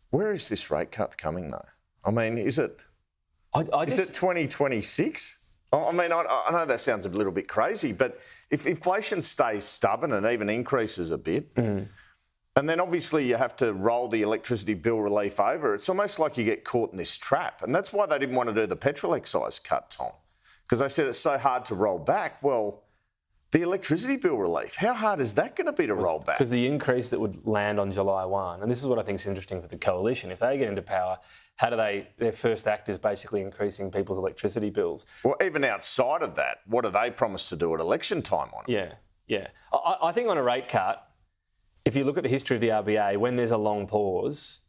Where is this rate cut coming, though? I mean, is it 2026? I mean, I know that sounds a little bit crazy, but if inflation stays stubborn and even increases a bit, and then obviously you have to roll the electricity bill relief over, it's almost like you get caught in this trap. And that's why they didn't want to do the petrol excise cut, Tom, because they said it's so hard to roll back. Well, the electricity bill relief, how hard is that going to be to roll back? Because the increase that would land on July 1, and this is what I think is interesting for the coalition, if they get into power, how do their first act is basically increasing people's electricity bills. Well, even outside of that, what do they promise to do at election time on it? Yeah. I think on a rate cut, if you look at the history of the RBA, when there's a long pause,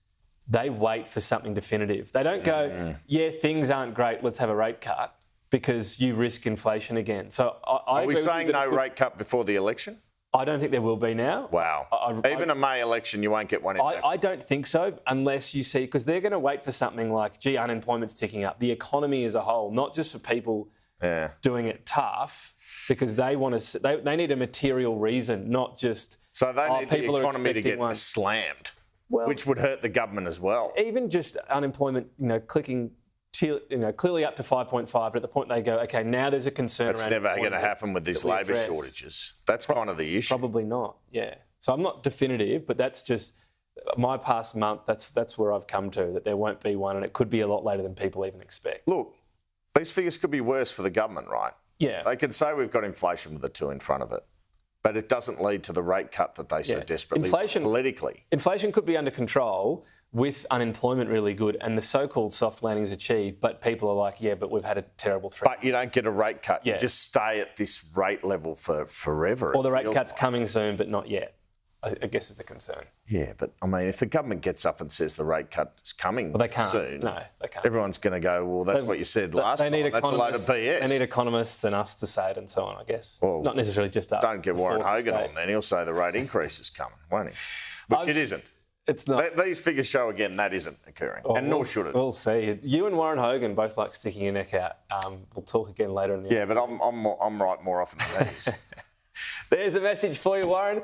they wait for something definitive. They don't go, things aren't great, let's have a rate cut, because you risk inflation again. So Are we saying no rate cut before the election? I don't think there will be now. Wow. Even a May election, you won't get one in there. I don't think so, unless you see, because they're going to wait for something like, unemployment's ticking up. The economy as a whole, not just for people doing it tough, because they want to. They need a material reason, not just. So they need the economy to get slammed, which would hurt the government as well. Even just unemployment, clicking. Clearly up to 5.5, but at the point they go, okay, now there's a concern That's around... That's never going to happen with these labour shortages. That's kind of the issue. Probably not, yeah. So I'm not definitive, but that's just my past month, that's where I've come to, that there won't be one, and it could be a lot later than people even expect. Look, these figures could be worse for the government, right? Yeah. They can say we've got inflation with a 2 in front of it, but it doesn't lead to the rate cut that they so desperately want politically. Inflation could be under control with unemployment really good and the so-called soft landing is achieved, but people are like, but we've had a terrible threat. But you don't get a rate cut. You just stay at this rate level for forever. Or the rate cut's coming soon, but not yet, I guess is the concern. Yeah, but I mean, if the government gets up and says the rate cut's coming they can't. soon, no, they can't. Everyone's going to go, well, that's what you said last time. That's a load of BS. They need economists and us to say it and so on, I guess. Well, not necessarily just us. Don't get Warren Hogan on then. He'll say the rate increase is coming, won't he? Which it isn't. It's not. These figures show, again, that isn't occurring, nor should it. We'll see. You and Warren Hogan both like sticking your neck out. We'll talk again later in the but I'm right more often than that is. There's a message for you, Warren.